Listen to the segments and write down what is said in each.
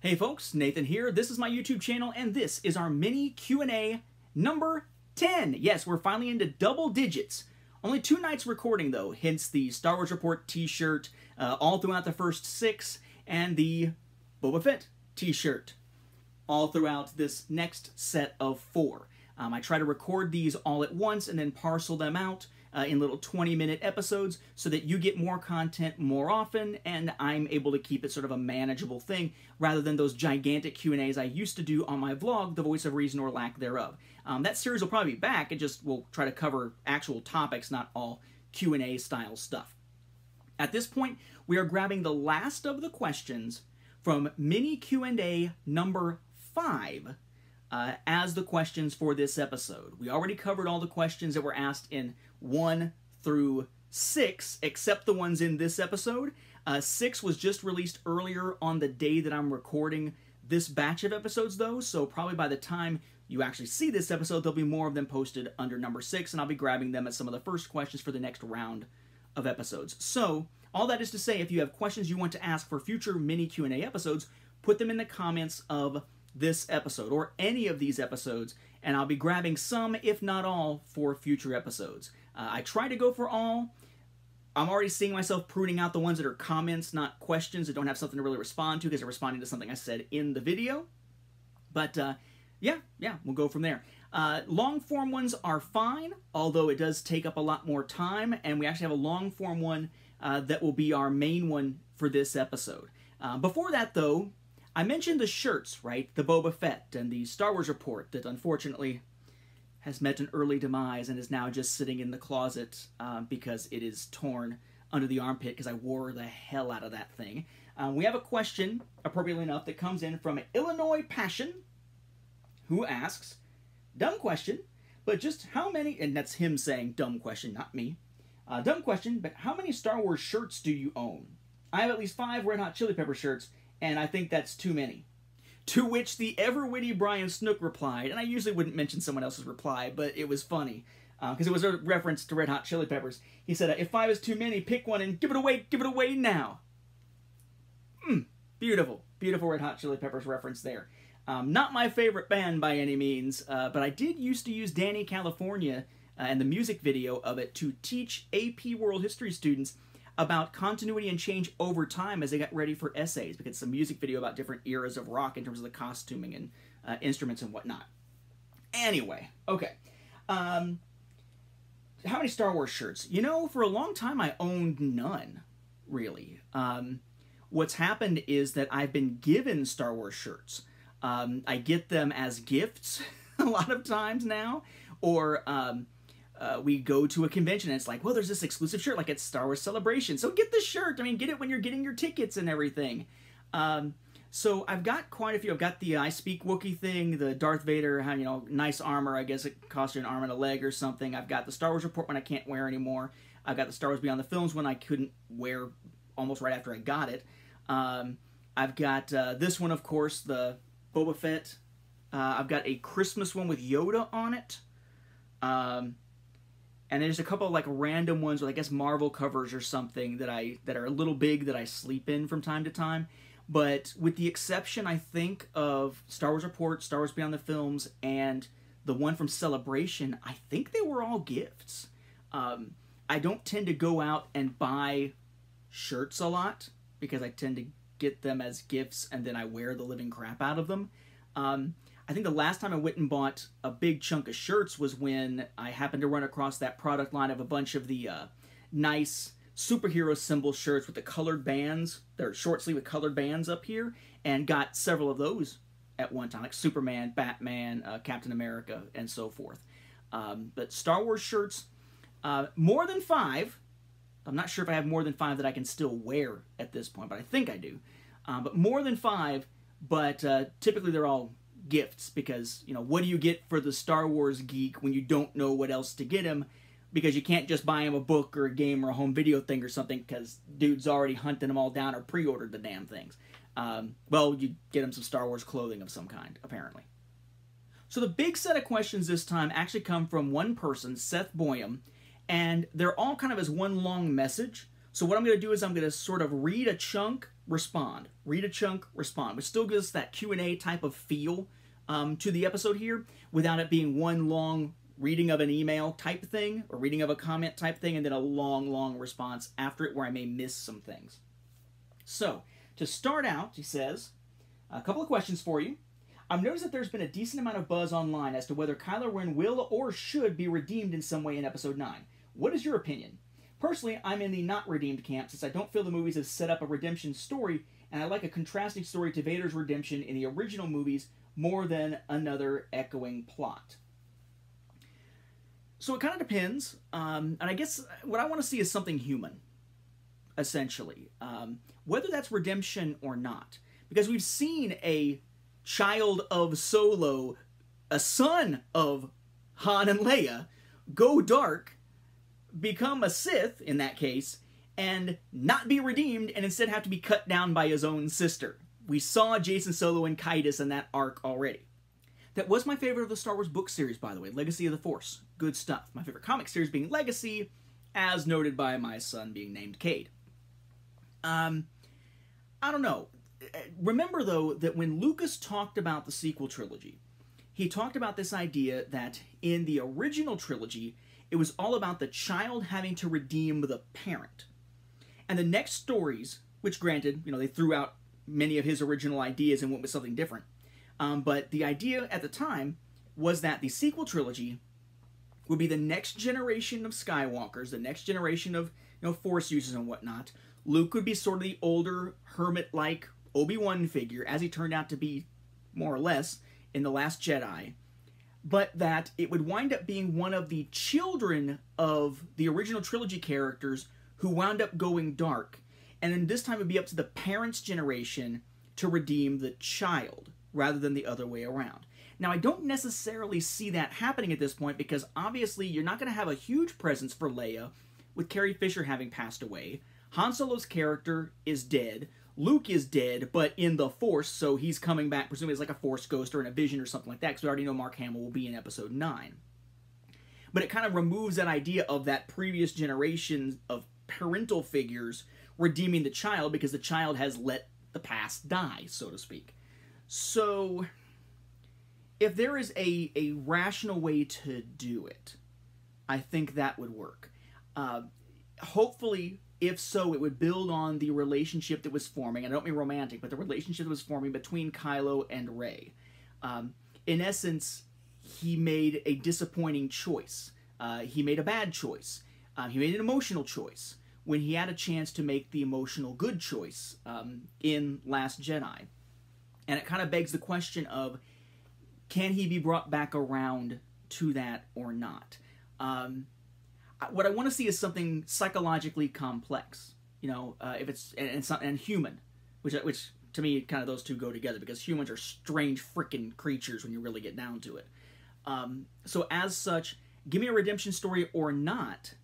Hey folks, Nathan here. This is my YouTube channel and this is our mini Q&A number 10. Yes, we're finally into double digits. Only 2 nights recording though, hence the Star Wars Report t-shirt all throughout the first 6 and the Boba Fett t-shirt all throughout this next set of 4. I try to record these all at once and then parcel them out in little 20-minute episodes so that you get more content more often and I'm able to keep it sort of a manageable thing rather than those gigantic Q&As I used to do on my vlog, The Voice of Reason or Lack Thereof. That series will probably be back. It just will try to cover actual topics, not all Q&A style stuff. At this point, we are grabbing the last of the questions from mini Q&A number 5 as the questions for this episode. We already covered all the questions that were asked in 1 through 6, except the ones in this episode. 6 was just released earlier on the day that I'm recording this batch of episodes, though, so probably by the time you actually see this episode, there'll be more of them posted under number 6, and I'll be grabbing them as some of the first questions for the next round of episodes. So, all that is to say, if you have questions you want to ask for future mini Q&A episodes, put them in the comments of this episode, or any of these episodes, and I'll be grabbing some, if not all, for future episodes. I try to go for all. I'm already seeing myself pruning out the ones that are comments, not questions, that don't have something to really respond to because they're responding to something I said in the video. But, yeah, we'll go from there. Long-form ones are fine, although it does take up a lot more time, and we actually have a long-form one that will be our main one for this episode. Before that, though, I mentioned the shirts, right? The Boba Fett and the Star Wars Report that unfortunately has met an early demise and is now just sitting in the closet because it is torn under the armpit because I wore the hell out of that thing. We have a question, appropriately enough, that comes in from Illinois Passion, who asks, dumb question, but just how many, and that's him saying dumb question, not me. Dumb question, but how many Star Wars shirts do you own? I have at least 5 Red Hot Chili Pepper shirts, and I think that's too many. To which the ever-witty Brian Snook replied, and I usually wouldn't mention someone else's reply, but it was funny, because it was a reference to Red Hot Chili Peppers. He said, if 5 is too many, pick one and give it away now. Beautiful, beautiful Red Hot Chili Peppers reference there. Not my favorite band by any means, but I did used to use Danny California and the music video of it to teach AP World History students about continuity and change over time as they got ready for essays, because it's a music video about different eras of rock in terms of the costuming and instruments and whatnot. Anyway, okay. How many Star Wars shirts? You know, for a long time I owned none, really. What's happened is that I've been given Star Wars shirts. I get them as gifts a lot of times now, or we go to a convention and it's like, well, there's this exclusive shirt, like it's Star Wars Celebration, so get the shirt. I mean, get it when you're getting your tickets and everything. So I've got quite a few. I've got the I Speak Wookiee thing, the Darth Vader, you know, nice armor. I guess it costs you an arm and a leg or something. I've got the Star Wars Report one I can't wear anymore. I've got the Star Wars Beyond the Films one I couldn't wear almost right after I got it. I've got this one, of course, the Boba Fett. I've got a Christmas one with Yoda on it. And there's a couple of like random ones with I guess Marvel covers or something that are a little big that I sleep in from time to time. But with the exception, I think, of Star Wars Report, Star Wars Beyond the Films, and the one from Celebration, I think they were all gifts. I don't tend to go out and buy shirts a lot because I tend to get them as gifts and then I wear the living crap out of them. I think the last time I went and bought a big chunk of shirts was when I happened to run across that product line of a bunch of the nice superhero symbol shirts with the colored bands. They're short sleeve with colored bands up here, and got several of those at one time, like Superman, Batman, Captain America, and so forth. But Star Wars shirts, more than 5. I'm not sure if I have more than 5 that I can still wear at this point, but I think I do. But more than 5, but typically they're all gifts, because, you know, what do you get for the Star Wars geek when you don't know what else to get him, because you can't just buy him a book or a game or a home video thing or something because dude's already hunting them all down or pre-ordered the damn things. Well, you get him some Star Wars clothing of some kind, apparently. So the big set of questions this time actually come from one person, Seth Boyum, and they're all kind of as one long message, So what I'm going to do is I'm going to sort of read a chunk, respond, read a chunk, respond, which still gives us that Q&A type of feel to the episode here, without it being one long reading of an email type thing, or reading of a comment type thing, and then a long response after it where I may miss some things. So, to start out, he says, a couple of questions for you. I've noticed that there's been a decent amount of buzz online as to whether Kylo Ren will or should be redeemed in some way in Episode 9. What is your opinion? Personally, I'm in the not redeemed camp, since I don't feel the movies have set up a redemption story, and I like a contrasting story to Vader's redemption in the original movies more than another echoing plot. So it kind of depends, and I guess what I want to see is something human, essentially. Whether that's redemption or not. Because we've seen a child of Solo, a son of Han and Leia, go dark, become a Sith, in that case, and not be redeemed, and instead have to be cut down by his own sister. We saw Jason Solo and Kaitis in that arc already. That was my favorite of the Star Wars book series, by the way, Legacy of the Force. Good stuff. My favorite comic series being Legacy, as noted by my son being named Cade. I don't know. Remember, though, that when Lucas talked about the sequel trilogy, he talked about this idea that in the original trilogy, it was all about the child having to redeem the parent. And the next stories, which granted, they threw out many of his original ideas and went with something different. But the idea at the time was that the sequel trilogy would be the next generation of Skywalkers, the next generation of Force users and whatnot. Luke would be sort of the older, hermit-like Obi-Wan figure, as he turned out to be, more or less, in The Last Jedi. But that it would wind up being one of the children of the original trilogy characters who wound up going dark. And then this time it would be up to the parents' generation to redeem the child, rather than the other way around. Now, I don't necessarily see that happening at this point, because obviously you're not going to have a huge presence for Leia, with Carrie Fisher having passed away. Han Solo's character is dead. Luke is dead, but in the Force, so he's coming back, presumably as like a Force ghost or in a vision or something like that, because we already know Mark Hamill will be in Episode 9. But it kind of removes that idea of that previous generation of parental figures redeeming the child, because the child has let the past die, so to speak. So, if there is a rational way to do it, I think that would work. Hopefully, if so, it would build on the relationship that was forming, and I don't mean romantic, but the relationship that was forming between Kylo and Rey. In essence, he made a disappointing choice. He made a bad choice. He made an emotional choice when he had a chance to make the emotional good choice in Last Jedi. And it kind of begs the question of, can he be brought back around to that or not? What I want to see is something psychologically complex, if it's and human, which to me kind of those two go together, because humans are strange frickin' creatures when you really get down to it. So as such, give me a redemption story or not,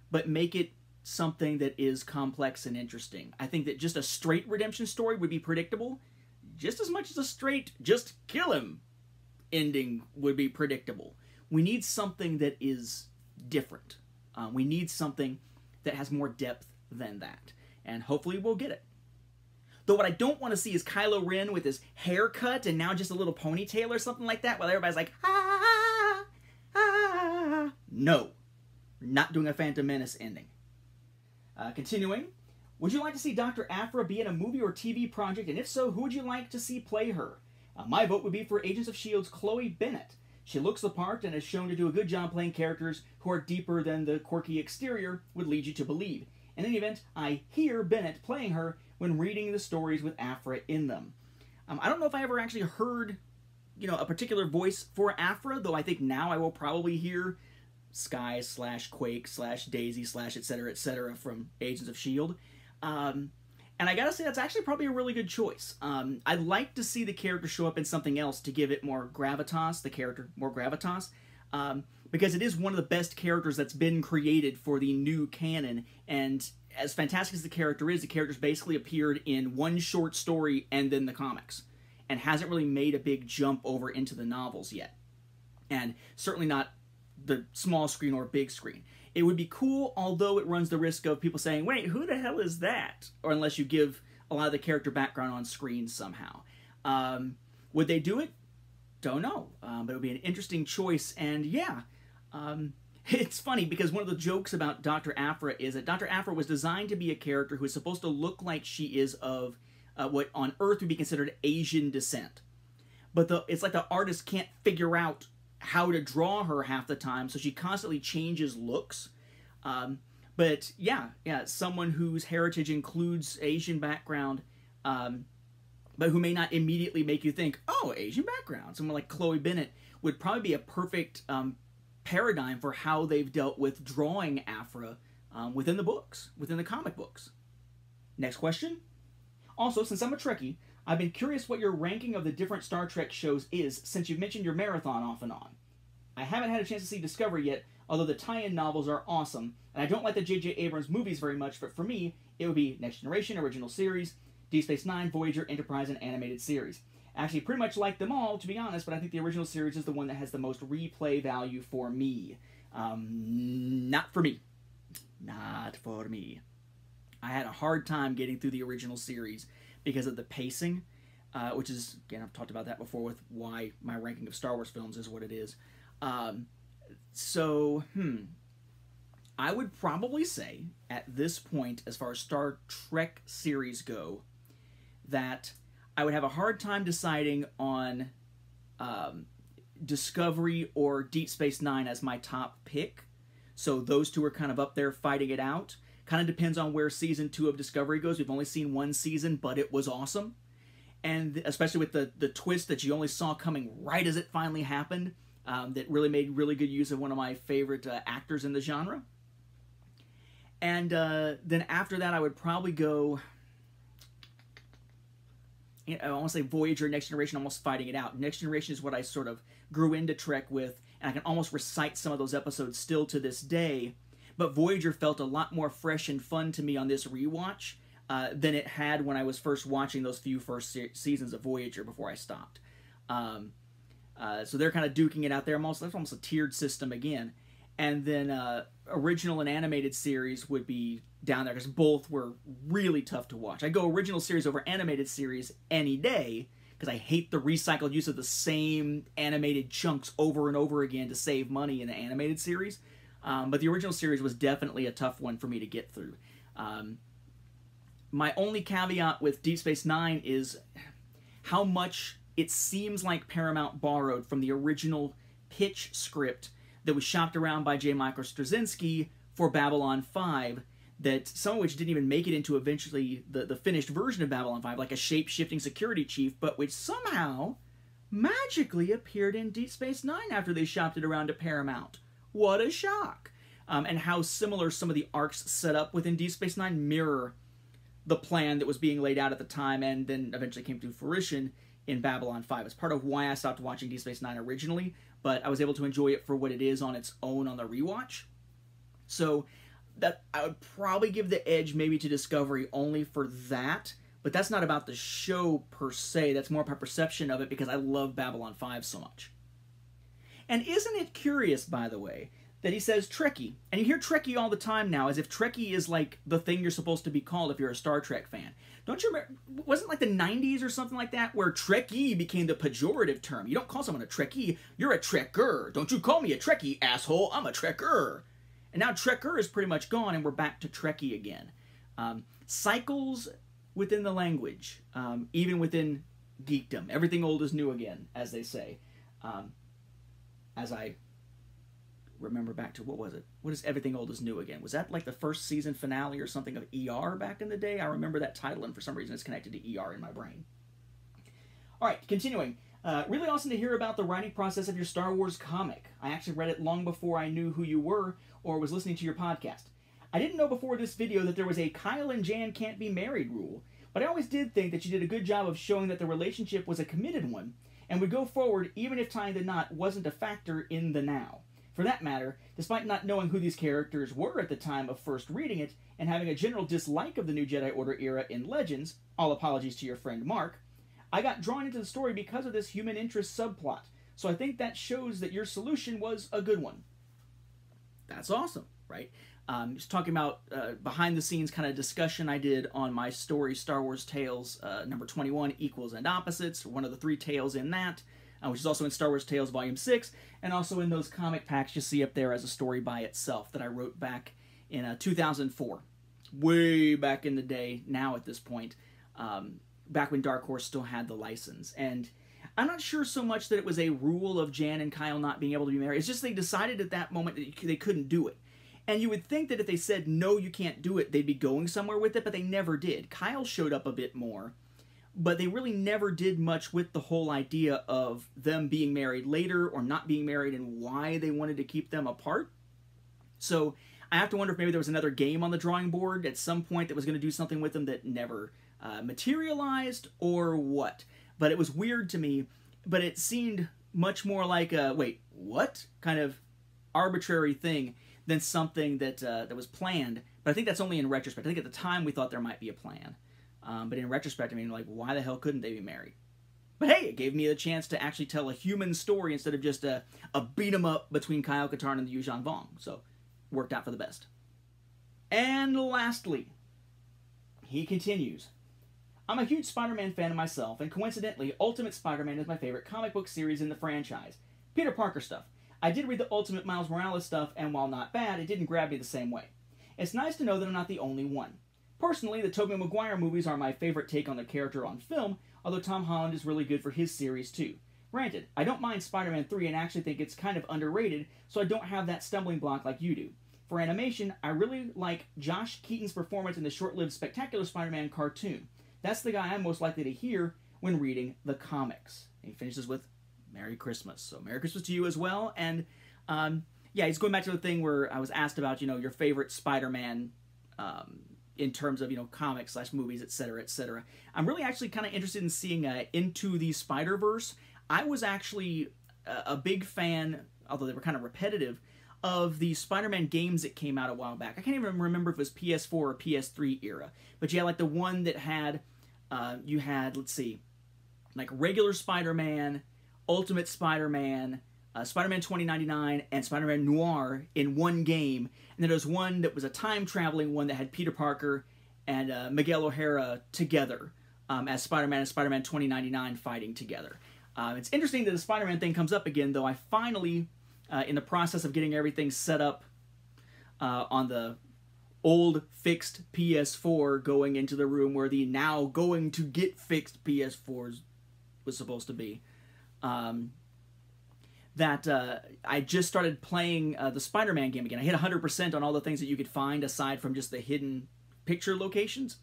but make it something that is complex and interesting. I think that just a straight redemption story would be predictable, just as much as a straight just kill him ending would be predictable. We need something that is different. We need something that has more depth than that. And hopefully we'll get it. Though what I don't want to see is Kylo Ren with his haircut and now just a little ponytail or something like that, while everybody's like, ah, ah. No. We're not doing a Phantom Menace ending. Continuing. Would you like to see Dr. Aphra be in a movie or TV project? And if so, who would you like to see play her? My vote would be for Agents of S.H.I.E.L.'s Chloe Bennett. She looks the part and is shown to do a good job playing characters who are deeper than the quirky exterior would lead you to believe. In any event, I hear Bennett playing her when reading the stories with Aphra in them. I don't know if I ever actually heard, a particular voice for Aphra, though I think now I will probably hear Sky / Quake / Daisy / etc. from Agents of S.H.I.E.L.D. And I gotta say, that's actually probably a really good choice. I'd like to see the character show up in something else to give it more gravitas, because it is one of the best characters that's been created for the new canon, and as fantastic as the character's basically appeared in one short story and then the comics, and hasn't really made a big jump over into the novels yet. And certainly not the small screen or big screen. It would be cool, although it runs the risk of people saying, wait, who the hell is that? Or unless you give a lot of the character background on screen somehow. Would they do it? Don't know. But it would be an interesting choice. And yeah, it's funny because one of the jokes about Dr. Aphra is that Dr. Aphra was designed to be a character who is supposed to look like she is of what on Earth would be considered Asian descent. But it's like the artist can't figure out how to draw her half the time, so she constantly changes looks. But yeah, someone whose heritage includes Asian background, but who may not immediately make you think, oh, Asian background. Someone like Chloe Bennett would probably be a perfect paradigm for how they've dealt with drawing Aphra within the books, within the comic books. Next question. Also, since I'm a Trekkie, I've been curious what your ranking of the different Star Trek shows is, since you've mentioned your marathon off and on. I haven't had a chance to see Discovery yet, although the tie-in novels are awesome, and I don't like the J.J. Abrams movies very much, but for me, it would be Next Generation, Original Series, Deep Space Nine, Voyager, Enterprise, and Animated Series. I actually pretty much like them all, to be honest, but I think the original series is the one that has the most replay value for me. Not for me. Not for me. I had a hard time getting through the original series because of the pacing, which is, again, I've talked about that before with why my ranking of Star Wars films is what it is. I would probably say, at this point, as far as Star Trek series go, that I would have a hard time deciding on Discovery or Deep Space Nine as my top pick. So those two are kind of up there fighting it out. Kind of depends on where Season 2 of Discovery goes. We've only seen one season, but it was awesome. And especially with the twist that you only saw coming right as it finally happened, that really made really good use of one of my favorite actors in the genre. And then after that, I would probably go, I want to say Voyager, Next Generation, almost fighting it out. Next Generation is what I sort of grew into Trek with, and I can almost recite some of those episodes still to this day. But Voyager felt a lot more fresh and fun to me on this rewatch than it had when I was first watching those few first seasons of Voyager before I stopped. So they're kind of duking it out there. That's almost a tiered system again. And then original and animated series would be down there because both were really tough to watch. I go original series over animated series any day because I hate the recycled use of the same animated chunks over and over again to save money in the animated series. But the original series was definitely a tough one for me to get through. My only caveat with Deep Space Nine is how much it seems like Paramount borrowed from the original pitch script that was shopped around by J. Michael Straczynski for Babylon 5, that some of which didn't even make it into eventually the finished version of Babylon 5, like a shape-shifting security chief, but which somehow magically appeared in Deep Space Nine after they shopped it around to Paramount. What a shock! And how similar some of the arcs set up within Deep Space Nine mirror the plan that was being laid out at the time and then eventually came to fruition in Babylon 5. It's part of why I stopped watching Deep Space Nine originally, but I was able to enjoy it for what it is on its own on the rewatch. So that I would probably give the edge maybe to Discovery only for that, but that's not about the show per se. That's more about perception of it because I love Babylon 5 so much. And isn't it curious, by the way, that he says Trekkie, and you hear Trekkie all the time now, as if Trekkie is like the thing you're supposed to be called if you're a Star Trek fan. Don't you remember, wasn't it like the 90s or something like that, where Trekkie became the pejorative term? You don't call someone a Trekkie, you're a Trekker. Don't you call me a Trekkie, asshole, I'm a Trekker. And now Trekker is pretty much gone, and we're back to Trekkie again. Cycles within the language, even within geekdom. Everything old is new again, as they say. As I remember back to, what was it? What is Everything Old is New Again? Was that like the first season finale or something of ER back in the day? I remember that title, and for some reason it's connected to ER in my brain. All right, continuing. Really awesome to hear about the writing process of your Star Wars comic. I actually read it long before I knew who you were or was listening to your podcast. I didn't know before this video that there was a Kyle and Jan can't be married rule, but I always did think that you did a good job of showing that the relationship was a committed one and would go forward even if tying the knot wasn't a factor in the now. For that matter, despite not knowing who these characters were at the time of first reading it, and having a general dislike of the New Jedi Order era in Legends, all apologies to your friend Mark, I got drawn into the story because of this human interest subplot, so I think that shows that your solution was a good one. That's awesome, right? Just talking about behind the scenes kind of discussion I did on my story, Star Wars Tales number 21, Equals and Opposites, one of the 3 tales in that, which is also in Star Wars Tales Volume 6, and also in those comic packs you see up there as a story by itself that I wrote back in 2004. Way back in the day, now at this point, back when Dark Horse still had the license. And I'm not sure so much that it was a rule of Jan and Kyle not being able to be married. It's just they decided at that moment that they couldn't do it. And you would think that if they said, no, you can't do it, they'd be going somewhere with it, but they never did. Kyle showed up a bit more, but they really never did much with the whole idea of them being married later or not being married and why they wanted to keep them apart. So I have to wonder if maybe there was another game on the drawing board at some point that was going to do something with them that never materialized or what. But it was weird to me, but it seemed much more like a, wait, what? Kind of arbitrary thing than something that that was planned. But I think that's only in retrospect. I think at the time we thought there might be a plan. But in retrospect, I mean, like, why the hell couldn't they be married? But hey, it gave me the chance to actually tell a human story instead of just a beat-em-up between Kyle Katarn and the Yuuzhan Vong. So, worked out for the best. And lastly, he continues, I'm a huge Spider-Man fan myself, and coincidentally, Ultimate Spider-Man is my favorite comic book series in the franchise. Peter Parker stuff. I did read the Ultimate Miles Morales stuff, and while not bad, it didn't grab me the same way. It's nice to know that I'm not the only one. Personally, the Tobey Maguire movies are my favorite take on the character on film, although Tom Holland is really good for his series too. Granted, I don't mind Spider-Man 3 and actually think it's kind of underrated, so I don't have that stumbling block like you do. For animation, I really like Josh Keaton's performance in the short-lived Spectacular Spider-Man cartoon. That's the guy I'm most likely to hear when reading the comics. And he finishes with, Merry Christmas. So Merry Christmas to you as well. And yeah, he's going back to the thing where I was asked about, you know, your favorite Spider-Man in terms of, you know, comics / movies, etc., etc. I'm really actually kind of interested in seeing Into the Spider-Verse. I was actually a big fan, although they were kind of repetitive, of the Spider-Man games that came out a while back. I can't even remember if it was PS4 or PS3 era, but you had like the one that had, you had, let's see, like regular Spider-Man, Ultimate Spider-Man, Spider-Man 2099, and Spider-Man Noir in one game. And then there was one that was a time-traveling one that had Peter Parker and Miguel O'Hara together as Spider-Man and Spider-Man 2099 fighting together. It's interesting that the Spider-Man thing comes up again, though I finally, in the process of getting everything set up on the old fixed PS4 going into the room where the now going to get fixed PS4 was supposed to be, I just started playing the Spider-Man game again. I hit 100% on all the things that you could find aside from just the hidden picture locations.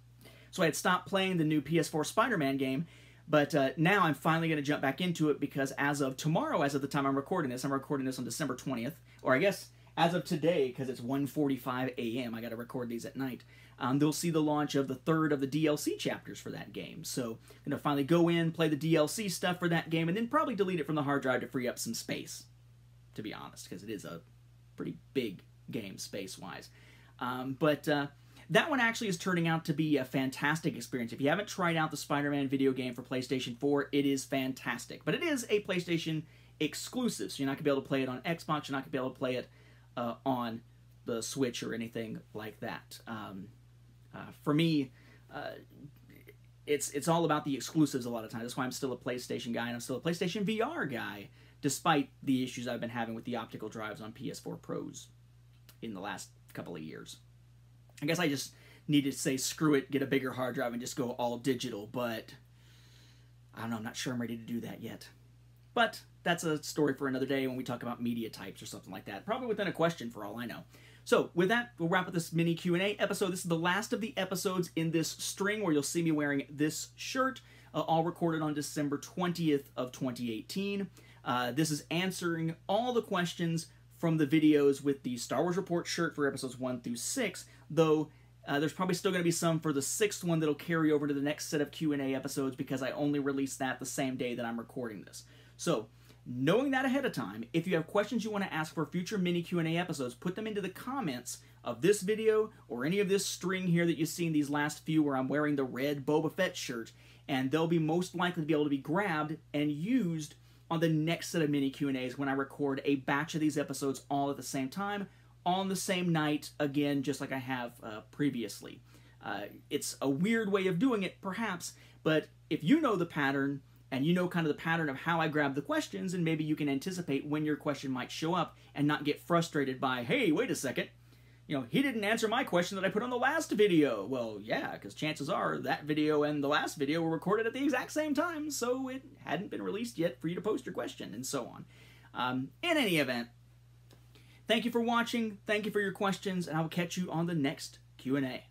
So I had stopped playing the new PS4 Spider-Man game, but now I'm finally going to jump back into it because as of tomorrow, as of the time I'm recording this on December 20th, or I guess as of today, because it's 1:45 a.m., I got to record these at night, they'll see the launch of the 3rd of the DLC chapters for that game. So I'm going to finally go in, play the DLC stuff for that game, and then probably delete it from the hard drive to free up some space, to be honest, because it is a pretty big game space-wise. But that one actually is turning out to be a fantastic experience. If you haven't tried out the Spider-Man video game for PlayStation 4, it is fantastic. But it is a PlayStation exclusive, so you're not going to be able to play it on Xbox, you're not going to be able to play it on the Switch or anything like that. For me, it's all about the exclusives a lot of times. That's why I'm still a PlayStation guy, and I'm still a PlayStation VR guy, despite the issues I've been having with the optical drives on PS4 Pros in the last couple of years. I guess I just need to say screw it, get a bigger hard drive, and just go all digital, but I don't know, I'm not sure I'm ready to do that yet. But that's a story for another day when we talk about media types or something like that. Probably within a question for all I know. So with that, we'll wrap up this mini Q&A episode. This is the last of the episodes in this string where you'll see me wearing this shirt, all recorded on December 20th of 2018. This is answering all the questions from the videos with the Star Wars Report shirt for episodes 1 through 6, though there's probably still going to be some for the 6th one that'll carry over to the next set of Q&A episodes because I only released that the same day that I'm recording this. So, knowing that ahead of time, if you have questions you want to ask for future mini Q&A episodes, put them into the comments of this video or any of this string here that you've seen these last few where I'm wearing the red Boba Fett shirt, and they'll be most likely to be able to be grabbed and used on the next set of mini Q&As when I record a batch of these episodes all at the same time, on the same night again, just like I have previously. It's a weird way of doing it, perhaps, but if you know the pattern, and you know kind of the pattern of how I grab the questions, and maybe you can anticipate when your question might show up and not get frustrated by, hey, wait a second, you know, he didn't answer my question that I put on the last video. Well, yeah, because chances are that video and the last video were recorded at the exact same time, so it hadn't been released yet for you to post your question, and so on. In any event, thank you for watching, thank you for your questions, and I will catch you on the next Q&A.